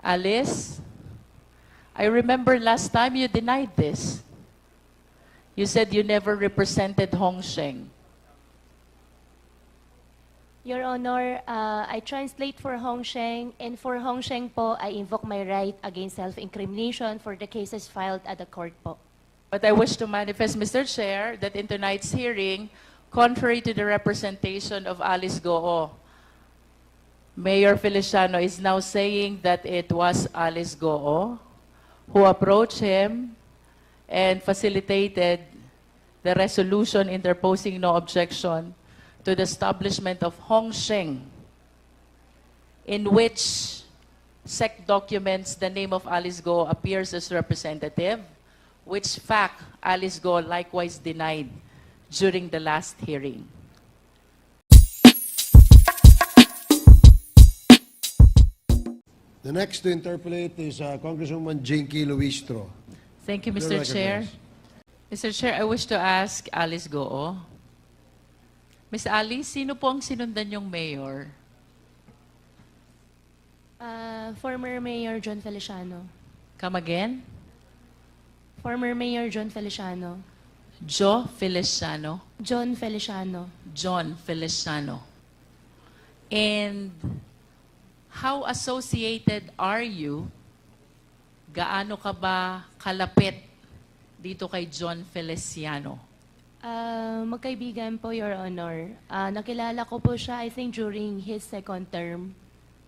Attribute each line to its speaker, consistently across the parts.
Speaker 1: Alice, I remember last time you denied this. You said you never represented Hong Sheng.
Speaker 2: Your Honor, I translate for Hong Sheng, and for Hong Sheng po, I invoke my right against self-incrimination for the cases filed at the court po.
Speaker 1: But I wish to manifest, Mr. Chair, that in tonight's hearing, contrary to the representation of Alice Goo, Mayor Feliciano is now saying that it was Alice Goo who approached him and facilitated the resolution interposing no objection to the establishment of Hong Sheng, in which SEC documents the name of Alice Goo appears as representative, which fact Alice Goo likewise denied during the last hearing.
Speaker 3: The next to interpolate is Congresswoman Jinky Luistro.
Speaker 1: Thank you,
Speaker 3: You're
Speaker 1: Mr. Chair.
Speaker 3: recognized.
Speaker 1: Mr. Chair, I wish to ask Alice Goo. Ms. Alice, sino po ang sinundan yung mayor?
Speaker 2: Former Mayor John Feliciano.
Speaker 1: Come again?
Speaker 2: Former Mayor John Feliciano.
Speaker 1: Joe Feliciano.
Speaker 2: John Feliciano.
Speaker 1: John Feliciano. And how associated are you? Gaano ka ba kalapit dito kay John Feliciano?
Speaker 2: Magkaibigan po, Your Honor. Nakilala ko po siya, I think, during his second term.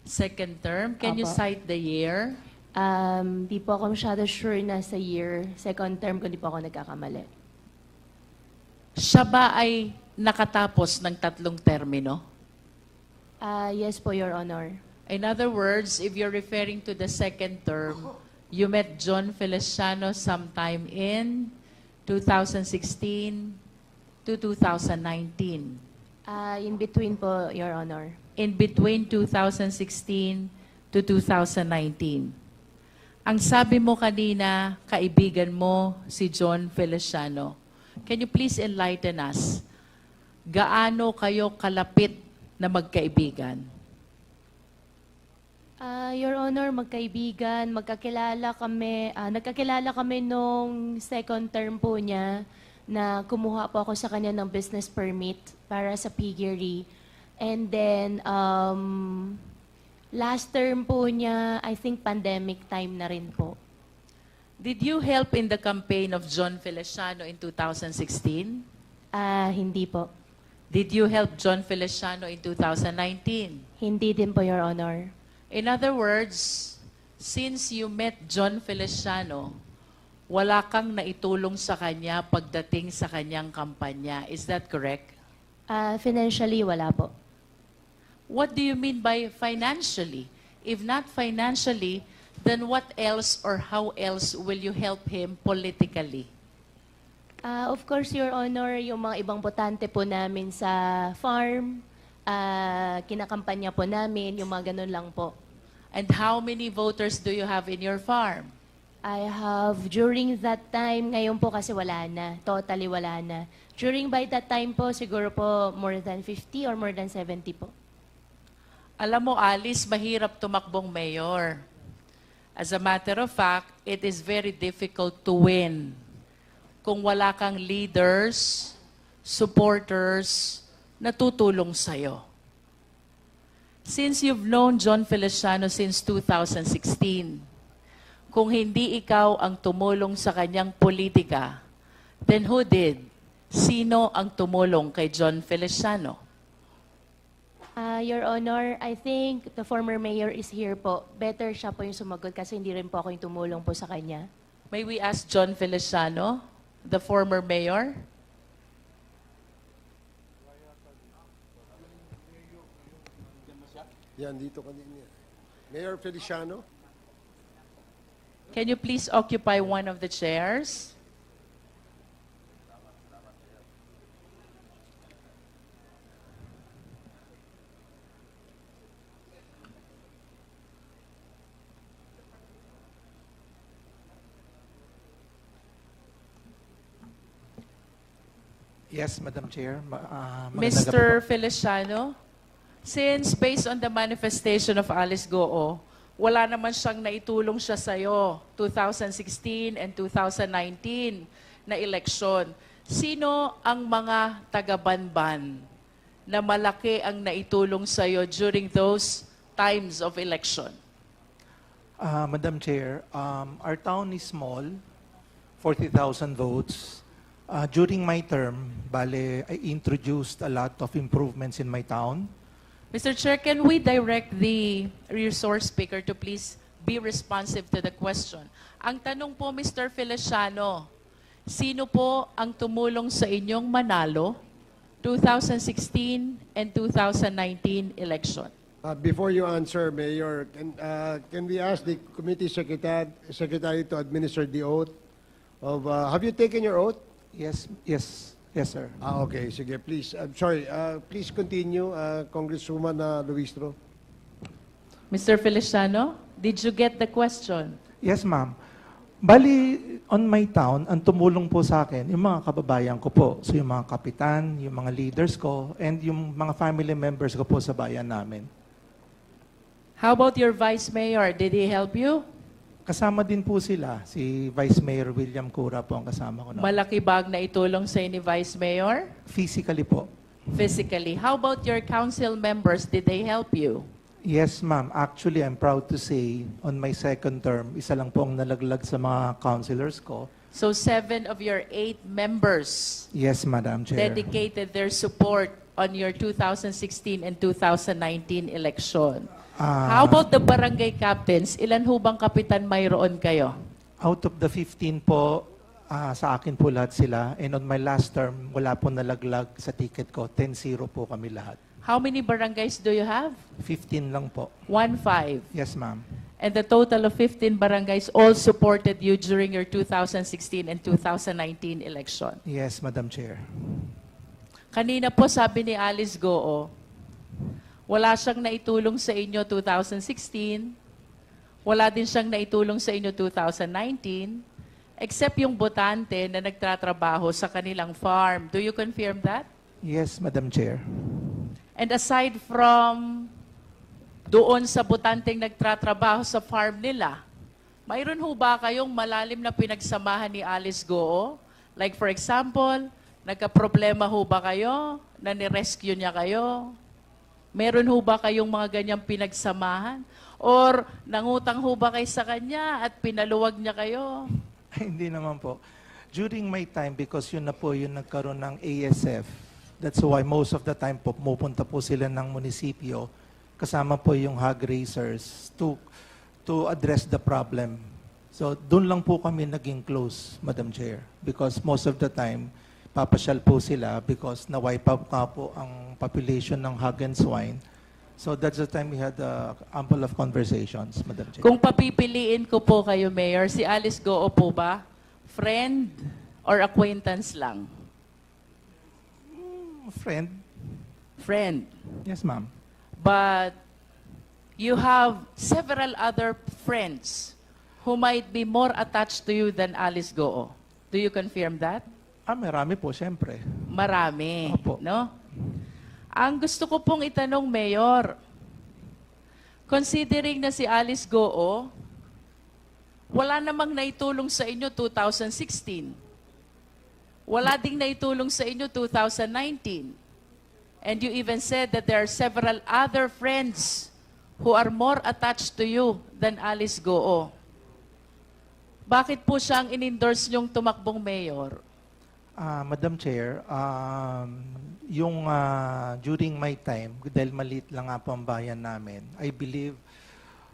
Speaker 1: Second term? Can you
Speaker 2: Apo.
Speaker 1: cite the year?
Speaker 2: Di po ako masyado sure na sa year. Second term, kung di po ako nagkakamali.
Speaker 1: Siya ba ay nakatapos ng 3 termino?
Speaker 2: Yes po, Your Honor.
Speaker 1: In other words, if you're referring to the second term, you met John Feliciano sometime in 2016 to 2019.
Speaker 2: In between po, Your Honor.
Speaker 1: In between 2016 to 2019. Ang sabi mo kanina, kaibigan mo si John Feliciano. Can you please enlighten us? Gaano kayo kalapit na magkaibigan?
Speaker 2: Your Honor, magkaibigan, nagkakilala kami nung second term po niya na kumuha po ako sa kanya ng business permit para sa piggery. And then, last term po niya, I think pandemic time na rin po.
Speaker 1: Did you help in the campaign of John Feliciano in 2016?
Speaker 2: Hindi po.
Speaker 1: Did you help John Feliciano in 2019?
Speaker 2: Hindi din po, Your Honor.
Speaker 1: In other words, since you met John Feliciano, wala kang naitulong sa kanya pagdating sa kanyang kampanya. Is that correct?
Speaker 2: Financially, wala po.
Speaker 1: What do you mean by financially? If not financially, then what else or how else will you help him politically?
Speaker 2: Of course, Your Honor, yung mga ibang botante po namin sa farm, kinakampanya po namin, yung mga ganun lang po.
Speaker 1: And how many voters do you have in your farm?
Speaker 2: I have, during that time, ngayon po kasi wala na, totally wala na. During by that time po, siguro po more than 50 or more than 70 po.
Speaker 1: Alam mo, Alice, mahirap tumakbong mayor. As a matter of fact, it is very difficult to win kung wala kang leaders, supporters, na tutulong sa'yo. Since you've known John Feliciano since 2016, kung hindi ikaw ang tumulong sa kanyang politika, then who did? Sino ang tumulong kay John Feliciano?
Speaker 2: Your Honor, I think the former mayor is here po. Better siya po yung sumagot kasi hindi rin po ako yung tumulong po sa kanya.
Speaker 1: May we ask John Feliciano, the former mayor?
Speaker 3: Yan, dito kanina. Mayor Feliciano.
Speaker 1: Can you please occupy one of the chairs?
Speaker 4: Yes, Madam Chair. Magandang gabi
Speaker 1: Mr.
Speaker 4: po.
Speaker 1: Feliciano, since based on the manifestation of Alice Goo, wala naman siyang naitulong siya sa'yo, 2016 and 2019 na eleksyon. Sino ang mga taga-Banban na malaki ang naitulong sa'yo during those times of election?
Speaker 4: Madam Chair, our town is small, 40,000 votes. During my term, bale, I introduced a lot of improvements in my town.
Speaker 1: Mr. Chair, can we direct the resource speaker to please be responsive to the question? Ang tanong po, Mr. Feliciano, sino po ang tumulong sa inyong manalo 2016 and 2019 election?
Speaker 3: Before you answer, Mayor, can we ask the committee secretary to administer the oath of, have you taken your oath?
Speaker 4: Yes, sir.
Speaker 3: Okay, sige, please. I'm sorry, please continue, Congresswoman Luistro.
Speaker 1: Mr. Feliciano, did you get the question?
Speaker 4: Yes, ma'am. Bali, on my town, ang tumulong po sa akin, yung mga kababayan ko po. So yung mga kapitan, yung mga leaders ko, and yung mga family members ko po sa bayan namin.
Speaker 1: How about your vice mayor? Did he help you?
Speaker 4: Kasama din po sila. Si Vice Mayor William Cura po ang kasama ko.
Speaker 1: Malaki bag na itulong sa ni vice mayor?
Speaker 4: Physically po.
Speaker 1: Physically. How about your council members? Did they help you?
Speaker 4: Yes, ma'am. Actually, I'm proud to say, on my second term, isa lang po ang nalaglag sa mga councilors ko.
Speaker 1: So 7 of your 8 members
Speaker 4: Yes, Madam Chair.
Speaker 1: dedicated their support on your 2016 and 2019 election. How about the barangay captains? Ilan ho bang kapitan mayroon kayo?
Speaker 4: Out of the 15 po, sa akin po lahat sila. And on my last term, wala po nalaglag sa ticket ko. 10-0 po kami lahat.
Speaker 1: How many barangays do you have?
Speaker 4: 15 lang po.
Speaker 1: 1-5.
Speaker 4: Yes, ma'am.
Speaker 1: And the total of 15 barangays all supported you during your 2016 and 2019 election.
Speaker 4: Yes, Madam Chair.
Speaker 1: Kanina po sabi ni Alice Goo, wala siyang naitulong sa inyo 2016, wala din siyang naitulong sa inyo 2019, except yung botante na nagtatrabaho sa kanilang farm. Do you confirm that?
Speaker 4: Yes, Madam Chair.
Speaker 1: And aside from doon sa botanteng nagtatrabaho sa farm nila, mayroon ho ba kayong malalim na pinagsamahan ni Alice Goo? Like for example, nagka-problema ho ba kayo na ni-rescue niya kayo? Meron ho ba kayong mga ganyang pinagsamahan? Or nangutang ho ba kayo sa kanya at pinaluwag niya kayo?
Speaker 4: Hindi naman po. During my time, because yun na po yung nagkaroon ng ASF, that's why most of the time po, pumupunta po sila ng munisipyo, kasama po yung hog raisers to address the problem. So, doon lang po kami naging close, Madam Chair. Because most of the time, papasyal po sila because na-wipe out nga po ang population ng hog and swine. So that's the time we had ample of conversations, Madam Chair.
Speaker 1: Kung papipiliin ko po kayo, Mayor, si Alice Goo po ba? Friend or acquaintance lang?
Speaker 4: Friend?
Speaker 1: Friend.
Speaker 4: Yes, ma'am.
Speaker 1: But you have several other friends who might be more attached to you than Alice Goo. Do you confirm that?
Speaker 4: Marami po, siyempre.
Speaker 1: Marami,
Speaker 4: Opo.
Speaker 1: no? Ang gusto ko pong itanong, Mayor, considering na si Alice Goo, wala namang naitulong sa inyo 2016. Wala ding naitulong sa inyo 2019. And you even said that there are several other friends who are more attached to you than Alice Goo. Bakit po siyang in-endorse niyong tumakbong mayor?
Speaker 4: Madam Chair, during my time, dahil maliit lang nga po ang bayan namin, I believe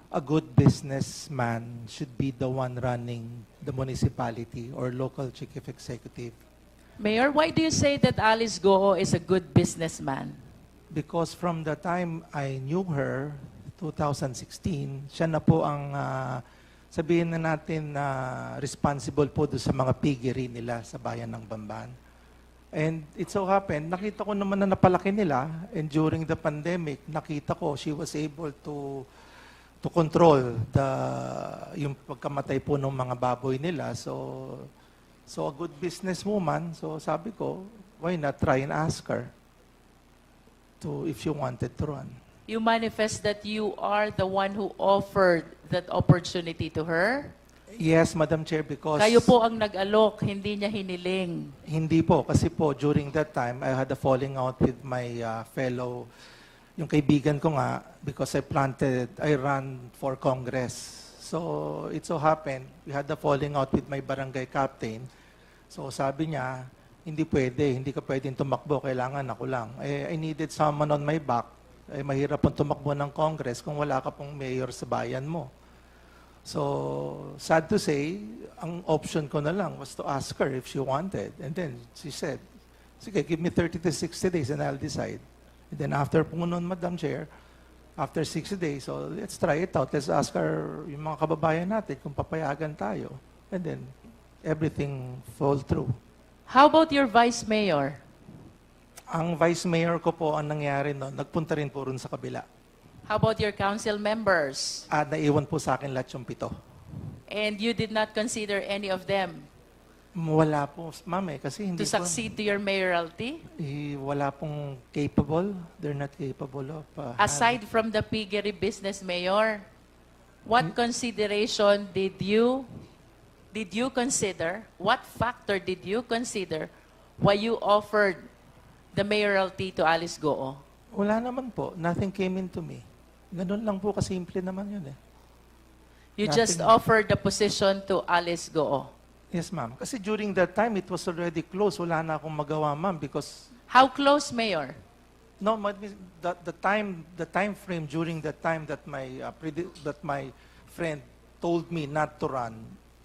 Speaker 4: a good businessman should be the one running the municipality or local chief executive.
Speaker 1: Mayor, why do you say that Alice Goo is a good businessman?
Speaker 4: Because from the time I knew her, 2016, siya na po ang sabihin na natin na responsible po doon sa mga piggery nila sa bayan ng Bamban. And it so happened, nakita ko naman na napalaki nila, and during the pandemic, nakita ko she was able to control yung pagkamatay po ng mga baboy nila. So a good businesswoman, so sabi ko, why not try and ask her if you wanted to run?
Speaker 1: You manifest that you are the one who offered that opportunity to her?
Speaker 4: Yes, Madam Chair, because...
Speaker 1: Kayo po ang nag-alok, hindi niya hiniling.
Speaker 4: Hindi po, kasi po, during that time, I had a falling out with my fellow, yung kaibigan ko nga, because I ran for Congress. So, it so happened, we had a falling out with my barangay captain. So, sabi niya, hindi ka pwedeng tumakbo, kailangan ako lang. I needed someone on my back. Mahirap pong tumakbo ng Congress kung wala ka pong mayor sa bayan mo. So, sad to say, ang option ko na lang was to ask her if she wanted. And then she said, sige, give me 30 to 60 days and I'll decide. And then after po nun, Madam Chair, after 60 days, so let's try it out. Let's ask our, yung mga kababayan natin kung papayagan tayo. And then, everything fall through.
Speaker 1: How about your vice mayor?
Speaker 4: Ang vice mayor ko po, ang nangyari noon, nagpunta rin po rin sa kabila.
Speaker 1: How about your council members?
Speaker 4: At naiwan po sa akin lahat yung 7.
Speaker 1: And you did not consider any of them
Speaker 4: Wala po, ma'am kasi hindi
Speaker 1: to
Speaker 4: po,
Speaker 1: succeed to your mayoralty?
Speaker 4: wala pong capable. They're not capable of...
Speaker 1: Aside from the piggery business mayor, what consideration did you consider, what factor did you consider why you offered the mayoralty to Alice Goo?
Speaker 4: Wala naman po. Nothing came into me. Ganun lang po kasimple naman yun eh.
Speaker 1: You
Speaker 4: Nothing.
Speaker 1: just offered the position to Alice Goo.
Speaker 4: Yes, ma'am. Kasi during that time, it was already closed. Wala na akong magawa, ma'am, because...
Speaker 1: How close, Mayor?
Speaker 4: No, the time frame during that time that my friend told me not to run,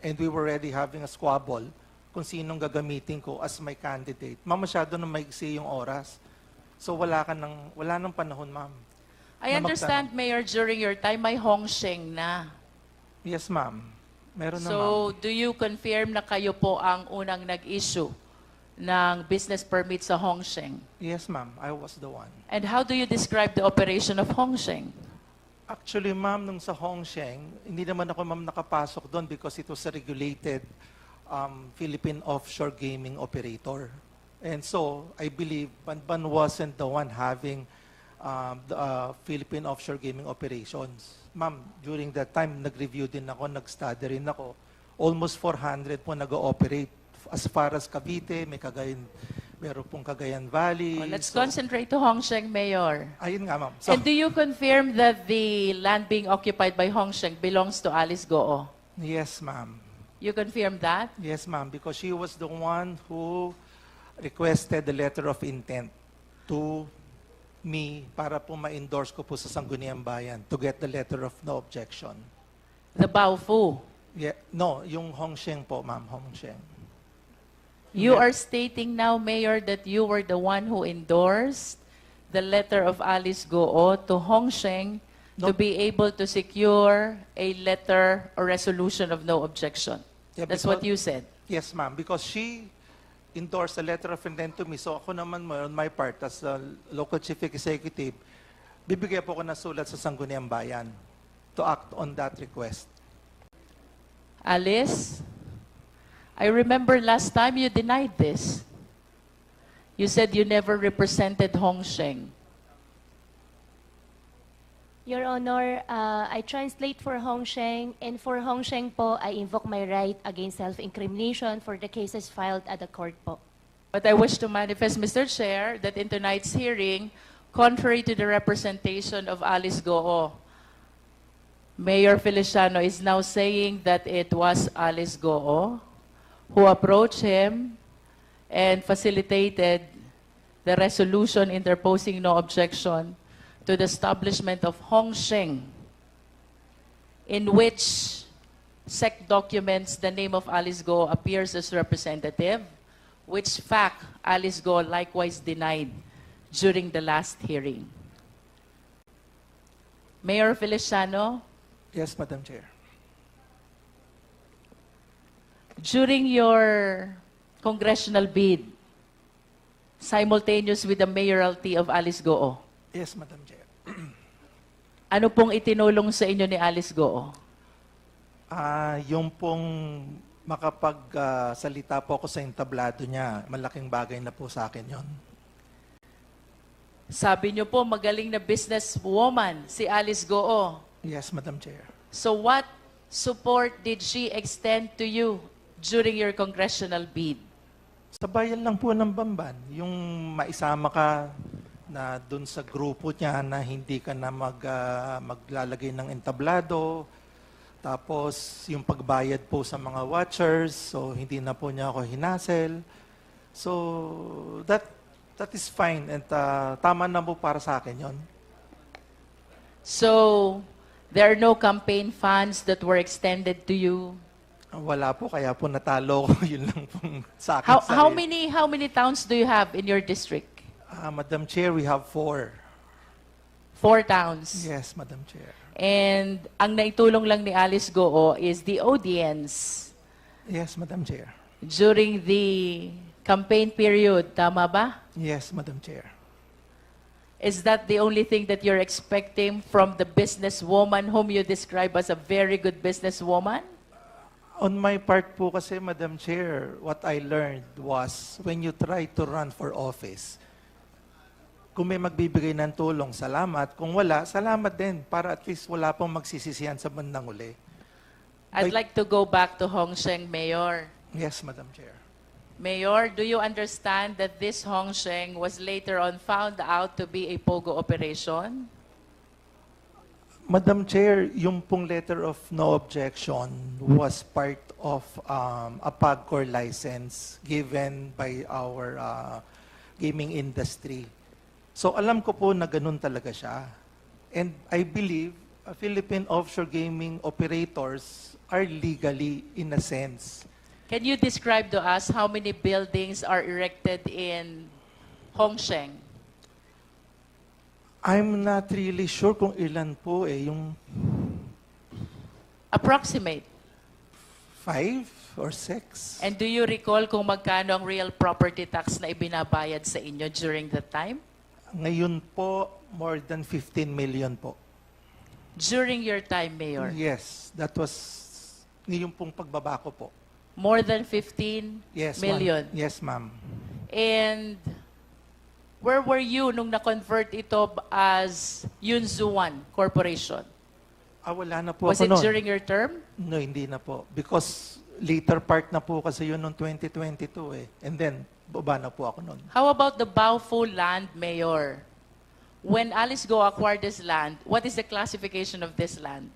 Speaker 4: and we were already having a squabble kung sinong gagamitin ko as my candidate. Ma'am, masyado na maigsi yung oras. So wala nang panahon, ma'am.
Speaker 1: I understand, Mayor, during your time, may Hongsheng na.
Speaker 4: Yes, ma'am. Meron na, ma'am.
Speaker 1: So, do you confirm na kayo po ang unang nag-issue ng business permit sa Hongsheng?
Speaker 4: Yes, ma'am. I was the one.
Speaker 1: And how do you describe the operation of Hongsheng?
Speaker 4: Actually, ma'am, nung sa Hongsheng, hindi naman ako, ma'am, nakapasok doon because it was a regulated Philippine offshore gaming operator. And so, I believe Banban wasn't the one having the Philippine offshore gaming operations. Ma'am, during that time, nag-review din ako, nag-study rin ako. Almost 400 po nag-ooperate. As far as Cavite, meron pong Cagayan Valley.
Speaker 1: Well, let's concentrate to Hongsheng, Mayor.
Speaker 4: Ayun nga, ma'am. So,
Speaker 1: And do you confirm that the land being occupied by Hongsheng belongs to Alice Goo?
Speaker 4: yes, ma'am.
Speaker 1: You confirm that?
Speaker 4: Yes, ma'am, because she was the one who requested the letter of intent to me para po ma-endorse ko po sa Sangguniang Bayan to get the letter of no objection.
Speaker 1: The Baofu.
Speaker 4: Yeah, no, yung Hongsheng po, ma'am, Hongsheng.
Speaker 1: You are stating now, Mayor, that you were the one who endorsed the letter of Alice Goo to Hongsheng to
Speaker 4: No.
Speaker 1: be able to secure a letter or resolution of no objection.
Speaker 4: Yeah,
Speaker 1: That's
Speaker 4: because-
Speaker 1: what you said.
Speaker 4: Yes, ma'am, because she endorsed a letter of intent to me. So ako naman, on my part, as the local chief executive, bibigay po ko ng sulat sa Sangguniang Bayan to act on that request.
Speaker 1: Alice, I remember last time you denied this. You said you never represented Hongsheng.
Speaker 2: Your Honor, I translate for Hongsheng, and for Hongsheng po, I invoke my right against self-incrimination for the cases filed at the court po.
Speaker 1: But I wish to manifest, Mr. Chair, that in tonight's hearing, contrary to the representation of Alice Goo, Mayor Feliciano is now saying that it was Alice Goo who approached him and facilitated the resolution interposing no objection to the establishment of Hongsheng, in which SEC documents the name of Alice Goo appears as representative, which fact Alice Goo likewise denied during the last hearing. Mayor Feliciano,
Speaker 4: Yes, Madam Chair.
Speaker 1: during your congressional bid, simultaneous with the mayoralty of Alice Goo,
Speaker 4: Yes, Madam Chair.
Speaker 1: ano pong itinulong sa inyo ni Alice Goo?
Speaker 4: Yung pong makapagsalita po ako sa entablado niya, malaking bagay na po sa akin yon.
Speaker 1: Sabi niyo po, magaling na businesswoman si Alice Goo.
Speaker 4: Yes, Madam Chair.
Speaker 1: So what support did she extend to you during your congressional bid?
Speaker 4: Sa bayan lang po ng Bamban, yung maisama ka na dun sa grupo niya na hindi ka na maglalagay ng entablado, tapos yung pagbayad po sa mga watchers, so hindi na po niya ako hinasel. So that is fine and tama na po para sa akin yon.
Speaker 1: So there are no campaign funds that were extended to you?
Speaker 4: Wala po, kaya po natalo ko, yun lang pong sa akin.
Speaker 1: How many towns do you have in your district?
Speaker 4: Madam Chair, we have 4.
Speaker 1: 4 towns.
Speaker 4: Yes, Madam Chair.
Speaker 1: And ang naitulong lang ni Alice Goo is the audience
Speaker 4: Yes, Madam Chair.
Speaker 1: during the campaign period. Tama ba?
Speaker 4: Yes, Madam Chair.
Speaker 1: Is that the only thing that you're expecting from the businesswoman whom you describe as a very good businesswoman?
Speaker 4: On my part po kasi, Madam Chair, what I learned was when you try to run for office, kung may magbibigay ng tulong, salamat. Kung wala, salamat din para at least wala pong magsisisihan sa bandang uli.
Speaker 1: I'd like to go back to Hong Sheng, Mayor.
Speaker 4: Yes, Madam Chair.
Speaker 1: Mayor, do you understand that this Hong Sheng was later on found out to be a POGO operation?
Speaker 4: Madam Chair, yung pong letter of no objection was part of a PAGCOR license given by our gaming industry. So alam ko po na ganun talaga siya. And I believe Philippine offshore gaming operators are legally in a sense.
Speaker 1: Can you describe to us how many buildings are erected in Hong Sheng?
Speaker 4: I'm not really sure kung ilan po yung
Speaker 1: Approximate.
Speaker 4: 5 or 6.
Speaker 1: And do you recall kung magkano ang real property tax na ibinabayad sa inyo during that time?
Speaker 4: Ngayon po, more than 15 million po.
Speaker 1: During your time, Mayor?
Speaker 4: Yes, that was ngayon pong pagbabako po.
Speaker 1: More than 15
Speaker 4: Yes,
Speaker 1: million?
Speaker 4: ma'am. Yes, ma'am.
Speaker 1: And where were you nung na-convert ito as Yunzuan Corporation?
Speaker 4: Wala na po
Speaker 1: Was
Speaker 4: ako
Speaker 1: it
Speaker 4: nun.
Speaker 1: during your term?
Speaker 4: No, hindi na po. Because later part na po kasi yun noong 2022 eh. And then, baba na po ako nun.
Speaker 1: How about the Baofu land, Mayor? When Alice Go acquired this land, what is the classification of this land?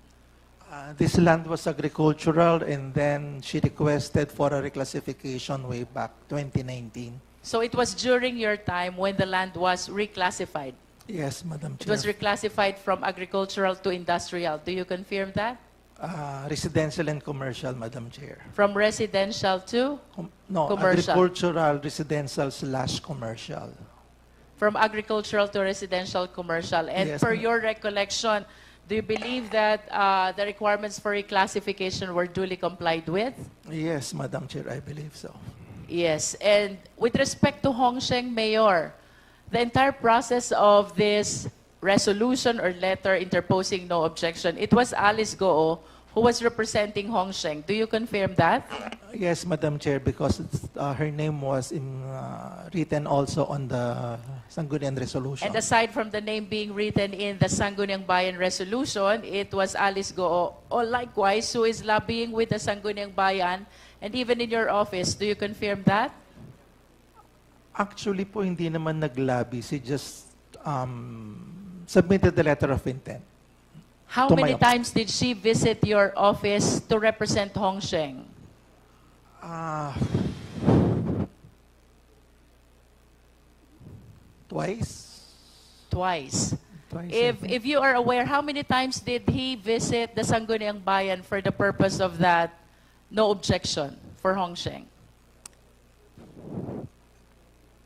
Speaker 4: This land was agricultural and then she requested for a reclassification way back 2019.
Speaker 1: So it was during your time when the land was reclassified.
Speaker 4: Yes, Madam
Speaker 1: It
Speaker 4: Chair.
Speaker 1: was reclassified from agricultural to industrial. Do you confirm that?
Speaker 4: Residential and commercial, Madam Chair.
Speaker 1: From residential to?
Speaker 4: No,
Speaker 1: Commercial.
Speaker 4: agricultural, residential / commercial.
Speaker 1: From agricultural to residential commercial. And
Speaker 4: Yes,
Speaker 1: per
Speaker 4: ma'am.
Speaker 1: your recollection, do you believe that the requirements for reclassification were duly complied with?
Speaker 4: Yes, Madam Chair, I believe so.
Speaker 1: Yes. And with respect to Hong Sheng, Mayor, the entire process of this resolution or letter interposing no objection, it was Alice Goo who was representing Hong Sheng. Do you confirm that?
Speaker 4: Yes, Madam Chair, because her name was written also on the Sangguniang Resolution.
Speaker 1: And aside from the name being written in the Sangguniang Bayan Resolution, it was Alice Goo, or likewise, who is lobbying with the Sangguniang Bayan, and even in your office. Do you confirm that?
Speaker 4: Actually po, hindi naman naglabi. She just submitted the letter of intent.
Speaker 1: How
Speaker 4: To my
Speaker 1: many
Speaker 4: office.
Speaker 1: times did she visit your office to represent Hong Sheng?
Speaker 4: Twice?
Speaker 1: Twice.
Speaker 4: Twice, I think.
Speaker 1: If you are aware, how many times did he visit the Sangguniang Bayan for the purpose of that no objection for Hong Sheng?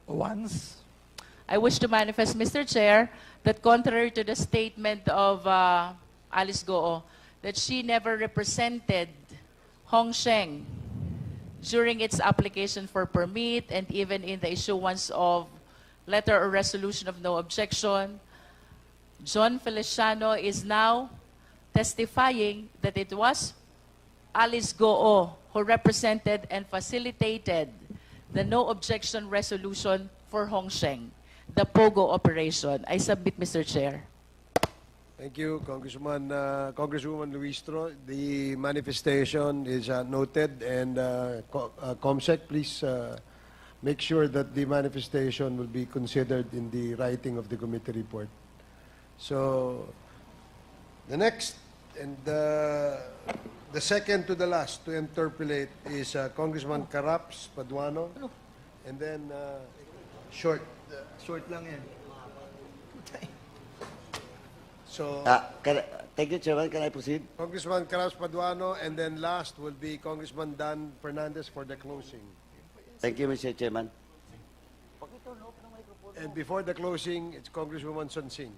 Speaker 4: Once?
Speaker 1: I wish to manifest, Mr. Chair, that contrary to the statement of Alice Goo, that she never represented Hong Sheng during its application for permit and even in the issuance of letter or resolution of no objection. John Feliciano is now testifying that it was Alice Goo who represented and facilitated the no objection resolution for Hong Sheng. the POGO operation. I submit, Mr. Chair.
Speaker 3: Thank you, Congresswoman Luistro. The manifestation is noted, and COMSEC, please make sure that the manifestation will be considered in the writing of the committee report. So, the next and the second to the last to interpolate is Congressman Caraps Paduano, and then short lang yan. So,
Speaker 5: Thank you, Chairman. Can I proceed?
Speaker 3: Congressman Caraps Paduano, and then last will be Congressman Dan Fernandez for the closing.
Speaker 5: Thank you, Mr. Chairman.
Speaker 3: And before the closing, it's Congresswoman Sonsing.